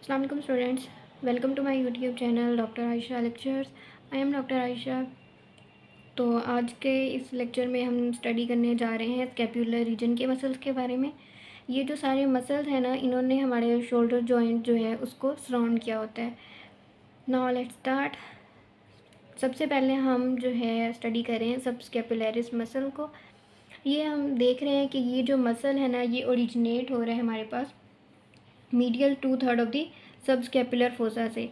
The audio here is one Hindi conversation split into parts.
अस्सलाम वालेकुम students, welcome to my YouTube channel doctor Ayesha lectures. I am doctor Ayesha. तो आज के इस लेक्चर में हम स्टडी करने जा रहे हैं स्कैपुलर रीजन के मसल्स के बारे में। ये जो सारे मसल्स हैं ना, इन्होंने हमारे शोल्डर जॉइंट जो है उसको सराउंड किया होता है। Now let's start. सबसे पहले हम जो है स्टडी करें सब स्कैपुलरिस मसल को। ये हम देख रहे हैं कि ये जो मसल है ना, ये ओरिजिनेट हो रहा है हमारे पास medial 2/3 of the subscapular fossa से।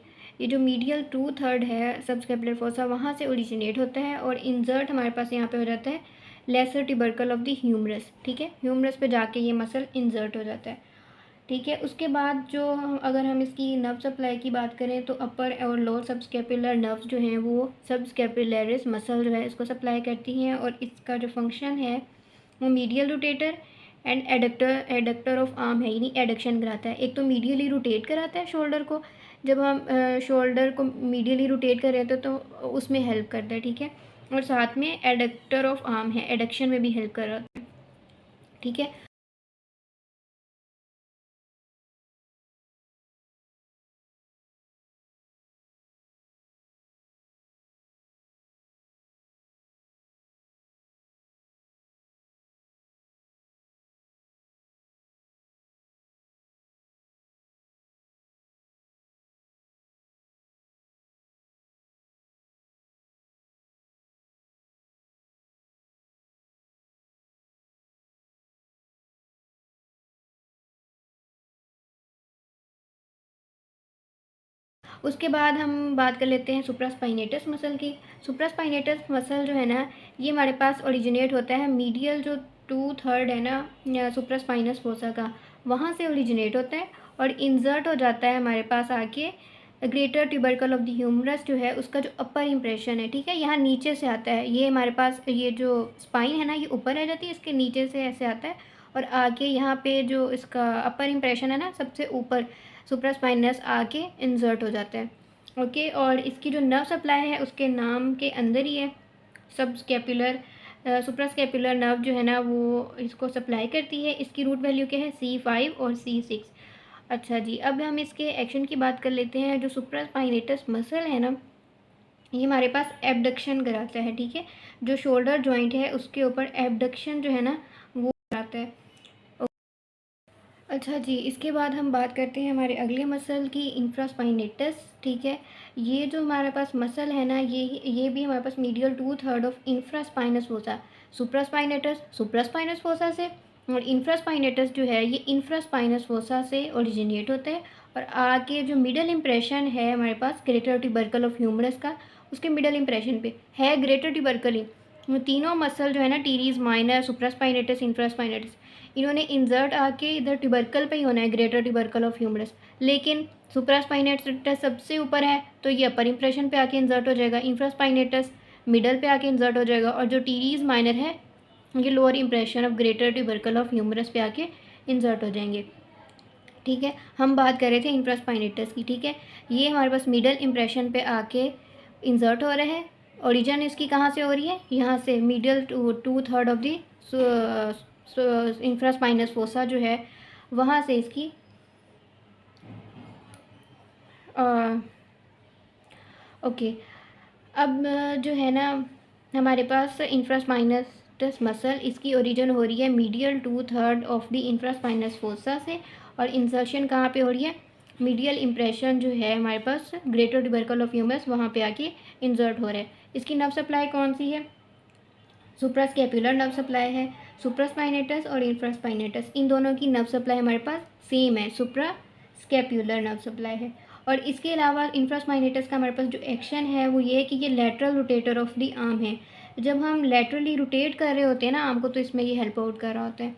ये जो मीडियल 2/3 है सबस्कैपुलर फोसा, वहाँ से ओरिजिनेट होता है और इंजर्ट हमारे पास यहाँ पे हो जाता है lesser tubercle of the humerus. ठीक है, ह्यूमरस पे जाके ये मसल इंजर्ट हो जाता है। ठीक है, उसके बाद जो अगर हम इसकी नर्व सप्लाई की बात करें तो अपर और लोअर सबस्कैपुलर नर्व्स जो हैं वो सबस्कैपुलरिस मसल जो है इसको सप्लाई करती हैं, और इसका जो फंक्शन है वो medial rotator and adductor of arm है, यानी एडक्शन कराता है। एक तो मीडियली रोटेट कराता है शोल्डर को, जब हम शोल्डर को मीडियली रोटेट कर रहे थे तो उसमें हेल्प करता है। ठीक है, और साथ में एडक्टर ऑफ आर्म है, एडक्शन में भी हेल्प कर रहा है। ठीक है, उसके बाद हम बात कर लेते हैं सुप्रास्पाइनेटस मसल की। सुप्रास्पाइनेटस मसल जो है ना, ये हमारे पास ओरिजिनेट होता है मीडियल जो 2/3 है ना सुप्रास्पाइनस फोसा का, वहाँ से ओरिजिनेट होता है और इंजर्ट हो जाता है हमारे पास आके greater tubercle of the humerus जो है उसका जो अपर इम्प्रेशन है। ठीक है, यहाँ नीचे से आता है, ये हमारे पास ये जो स्पाइन है ना ये ऊपर रह जाती है, इसके नीचे से ऐसे आता है और आके यहाँ पे जो इसका अपर इम्प्रेशन है ना सबसे ऊपर सुप्रास्पाइनस आके इंसर्ट हो जाता है। ओके, और इसकी जो नर्व सप्लाई है उसके नाम के अंदर ही है। सब स्कैपुलर सुप्रास्कैपुलर नर्व जो है ना वो इसको सप्लाई करती है। इसकी रूट वैल्यू क्या है, C5 और C6। अच्छा जी, अब हम इसके एक्शन की बात कर लेते हैं। जो सुप्रास्पाइनेटस मसल है ना, ये हमारे पास एबडक्शन कराता है। ठीक है, जो शोल्डर जॉइंट है उसके ऊपर एबडक्शन जो है ना वो कराता है। अच्छा जी, इसके बाद हम बात करते हैं हमारे अगले मसल की, इंफ्रास्पाइनेटस। ठीक है, ये जो हमारे पास मसल है ना, ये भी हमारे पास medial 2/3 of infraspinous fossa. Supraspinatus supraspinous fossa से, और इंफ्रास्पाइनेटस जो है ये इंफ्रास्पाइनस फोसा से ओरिजिनेट होता है और आगे जो मिडल इम्प्रेशन है हमारे पास ग्रेटर ट्यूबरकल ऑफ ह्यूमरस का, उसके मिडल इम्प्रेशन पे है ग्रेटर ट्यूबरकल ही। वो तीनों मसल जो है ना, टीरीज माइनर सुप्रास्पाइनेटस इंफ्रास्पाइनेटस, इन्होंने इंजर्ट आके इधर ट्यूबरकल पे ही होना है, ग्रेटर ट्यूबरकल ऑफ ह्यूमरस। लेकिन सुप्रास्पाइनेटस सबसे ऊपर है तो ये अपर इंप्रेशन पे आके इंजर्ट हो जाएगा, इंफ्रास्पाइनेटस मिडल पे आके इंजर्ट हो जाएगा, और जो टीरीज माइनर है ये lower impression of greater tubercle of humerus पे आके इंजर्ट हो जाएंगे। ठीक है, हम बात कर रहे थे इंफ्रास्पाइनेटस की। ठीक है, ये हमारे पास मिडल इंप्रेशन पे आके इंजर्ट हो रहे हैं। ओरिजिन इसकी कहाँ से हो रही है, यहाँ से middle 2/3 of the infraspinous fossa जो है वहाँ से इसकी ओके। अब जो है ना हमारे पास इंफ्रास्पाइनस मसल, इसकी ओरिजिन हो रही है medial 2/3 of the infraspinous fossa से, और इंसर्शन कहाँ पे हो रही है, मीडियल इम्प्रेशन जो है हमारे पास ग्रेटर ट्यूबरकल ऑफ ह्यूमरस वहाँ पे आके इंसर्ट हो रहा है। इसकी नर्व सप्लाई कौन सी है, सुप्रास्कैपुलर नर्व सप्लाई है। सुप्रास्पाइनेटस और इंफ्रास्पाइनेटस इन दोनों की नर्व सप्लाई हमारे पास सेम है, सुप्रास्कैपुलर नर्व सप्लाई है। और इसके अलावा इंफ्रास्पाइनेटस का हमारे पास जो एक्शन है वो ये है कि ये lateral rotator of the arm है। जब हम लेटरली रोटेट कर रहे होते हैं ना आर्म को, तो इसमें ये हेल्प आउट कर रहा होता है।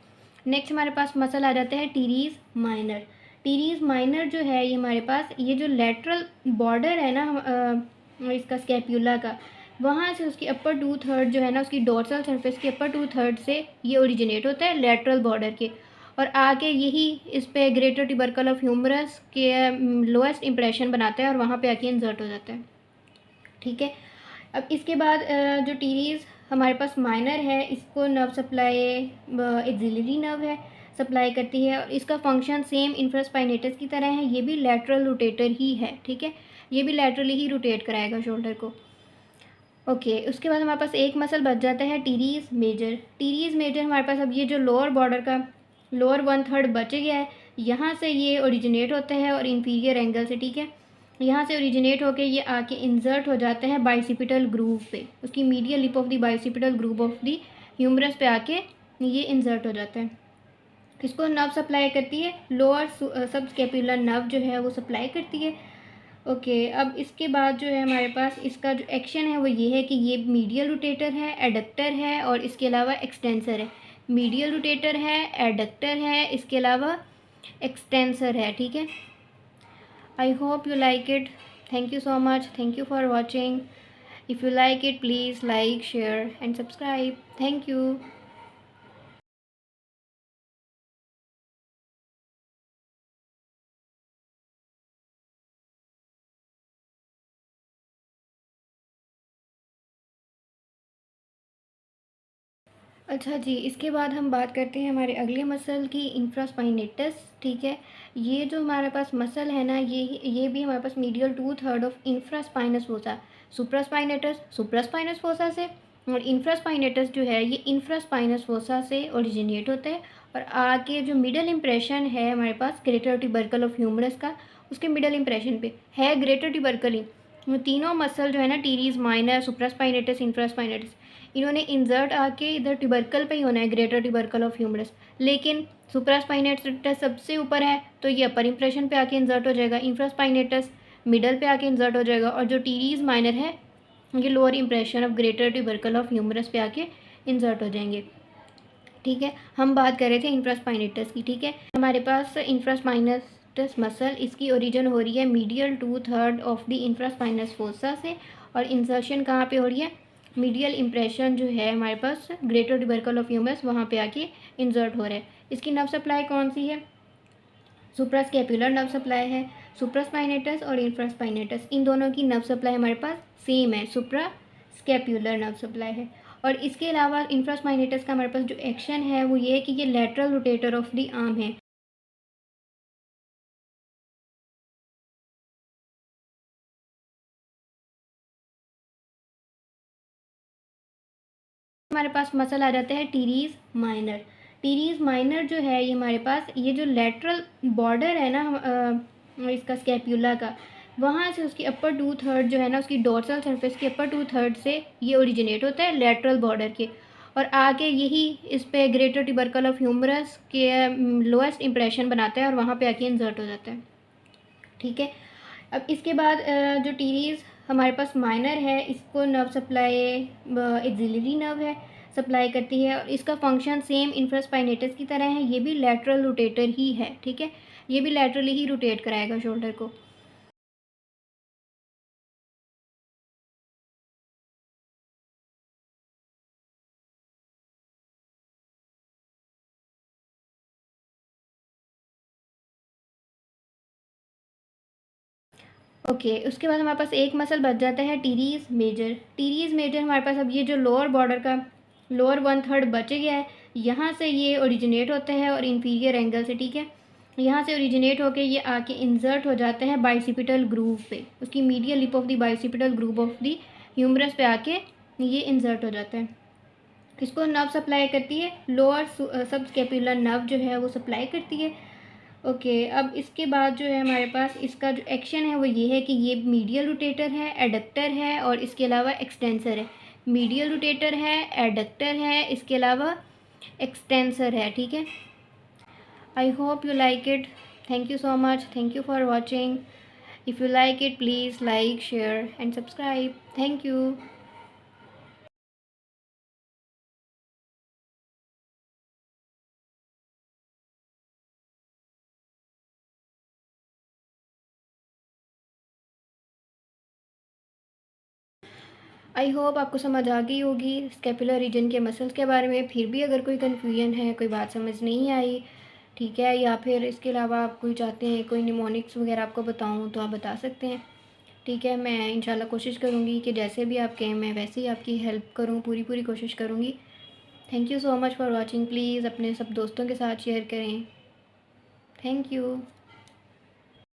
नेक्स्ट हमारे पास मसल आ जाता है टीरीज माइनर। टीरीज माइनर जो है ये हमारे पास ये जो लेटरल बॉर्डर है ना इसका स्कैप्यूला का, वहाँ से उसकी अपर 2/3 जो है ना, उसकी डोर्सल सरफेस के अपर 2/3 से ये ओरिजिनेट होता है लेटरल बॉर्डर के, और आगे यही इस पे ग्रेटर ट्यूबरकल ऑफ ह्यूमरस के लोएस्ट इंप्रेशन बनाता है और वहाँ पे आके इंसर्ट हो जाता है। ठीक है, अब इसके बाद जो टीरीज हमारे पास माइनर है, इसको नर्व सप्लाई एक्सिलरी नर्व है, सप्लाई करती है और इसका फंक्शन सेम इंफ्रास्पाइनेटस की तरह है। ये भी लैटरल रोटेटर ही है, ठीक है, ये भी लैटरली ही रोटेट कराएगा शोल्डर को। ओके, उसके बाद हमारे पास एक मसल बच जाता है टीरीज मेजर। टीरीज मेजर हमारे पास अब ये जो लोअर बॉर्डर का लोअर 1/3 बच गया है, यहाँ से ये ओरिजिनेट होते हैं और इंफीरियर एंगल से, ठीक है, यहाँ से ओरिजिनेट होकर ये आके इंसर्ट हो जाते हैं बाइसिपिटल ग्रूव पे, उसकी medial lip of the bicipital groove of the humerus पे आके ये इंसर्ट हो जाता है। इसको नर्व सप्लाई करती है, लोअर सब स्केपुलर नर्व जो है वो सप्लाई करती है। ओके, अब इसके बाद जो है हमारे पास इसका जो एक्शन है वो ये है कि ये मीडियल रोटेटर है, एडक्टर है और इसके अलावा एक्सटेंसर है। मीडियल रोटेटर है, एडक्टर है, इसके अलावा एक्सटेंसर है, ठीक है। I hope you like it. Thank you so much, thank you for watching. If you like it please like, share and subscribe. Thank you. अच्छा जी, इसके बाद हम बात करते हैं हमारे अगले मसल की, इंफ्रास्पाइनेटस, ठीक है। ये जो हमारे पास मसल है ना, ये भी हमारे पास medial 2/3 of infraspinous fossa, supraspinous fossa से, और इंफ्रास्पाइनेटस जो है ये इंफ्रास्पाइनस फोसा से ओरिजिनेट होता है और आगे जो मिडल इम्प्रेशन है हमारे पास ग्रेटर ट्यूबरकल ऑफ ह्यूमरस का, उसके मिडल इम्प्रेशन पे है ग्रेटर ट्यूबरकल ही। वो तीनों मसल जो है ना, टीरीज माइनर, सुप्रास्पाइनेटस, इंफ्रास्पाइनेटस, इन्होंने इंसर्ट आके इधर ट्यूबरकल पे ही होना है, ग्रेटर ट्यूबरकल ऑफ ह्यूमरस। लेकिन सुप्रास्पाइनेटस सबसे ऊपर है तो ये अपर इंप्रेशन पे आके इंसर्ट हो जाएगा, इंफ्रास्पाइनेटस मिडल पे आके इंसर्ट हो जाएगा और जो टीरीज माइनर है ये lower impression of greater tubercle of humerus पे आके इंसर्ट हो जाएंगे, ठीक है। हम बात कर रहे थे इंफ्रास्पाइनेटस की, ठीक है। हमारे पास इंफ्रास्पाइनेटस मसल, इसकी ओरिजिन हो रही है medial 2/3 of the infraspinous fossa से और इंसर्शन कहाँ पे हो रही है, मीडियल इम्प्रेशन जो है हमारे पास ग्रेटर ट्यूबरकल ऑफ ह्यूमरस, वहाँ पे आके इंसर्ट हो रहा है। इसकी नर्व सप्लाई कौन सी है, सुप्रास्कैपुलर नर्व सप्लाई है। सुप्रास्पाइनेटस और इंफ्रास्पाइनेटस इन दोनों की नर्व सप्लाई हमारे पास सेम है, सुप्रास्कैपुलर नर्व सप्लाई है। और इसके अलावा इंफ्रास्पाइनेटस का हमारे पास जो एक्शन है वो ये है कि ये lateral rotator of the arm है। हमारे पास मसल आ जाते हैं टीरीज माइनर। टीरीज माइनर जो है ये हमारे पास ये जो लेटरल बॉर्डर है ना इसका स्कैप्यूला का, वहाँ से उसकी अपर 2/3 जो है ना, उसकी डोर्सल सरफेस की अपर 2/3 से ये ओरिजिनेट होता है लेटरल बॉर्डर के और आगे यही इस पे ग्रेटर ट्यूबरकल ऑफ ह्यूमरस के लोएस्ट इंप्रेशन बनाता है और वहाँ पे आके इंसर्ट हो जाता है, ठीक है। अब इसके बाद जो टीरीज हमारे पास माइनर है, इसको नर्व सप्लाई एक्सिलरी नर्व है, सप्लाई करती है और इसका फंक्शन सेम इंफ्रास्पाइनेटस की तरह है। ये भी लैटरल रोटेटर ही है, ठीक है, ये भी लैटरली ही रोटेट कराएगा शोल्डर को। ओके, उसके बाद हमारे पास एक मसल बच जाता है टीरीज मेजर। टीरीज मेजर हमारे पास अब ये जो लोअर बॉर्डर का लोअर 1/3 बच गया है, यहाँ से ये ओरिजिनेट होते हैं और इंफीरियर एंगल से, ठीक है, यहाँ से ओरिजिनेट होकर ये आके इंसर्ट हो जाते हैं बाइसिपिटल ग्रूव पे, उसकी medial lip of the bicipital groove of the humerus पे आके ये इंसर्ट हो जाता है। इसको नर्व सप्लाई करती है, लोअर सब स्केपुलर नर्व जो है वो सप्लाई करती है। ओके, अब इसके बाद जो है हमारे पास इसका जो एक्शन है वो ये है कि ये मीडियल रोटेटर है, एडक्टर है और इसके अलावा एक्सटेंसर है। मीडियल रोटेटर है, एडक्टर है, इसके अलावा एक्सटेंसर है, ठीक है। I hope you like it. Thank you so much, thank you for watching. If you like it please like, share and subscribe. Thank you. I hope आपको समझ आ गई होगी स्केपुलर रीजन के मसल्स के बारे में। फिर भी अगर कोई कन्फ्यूजन है, कोई बात समझ नहीं आई, ठीक है, या फिर इसके अलावा आप कोई चाहते हैं कोई निमोनिक्स वगैरह आपको बताऊं तो आप बता सकते हैं, ठीक है। मैं इंशाल्लाह कोशिश करूँगी कि जैसे भी आप कहें मैं वैसे ही आपकी हेल्प करूँ, पूरी पूरी कोशिश करूँगी। Thank you so much for watching. Please अपने सब दोस्तों के साथ शेयर करें। Thank you.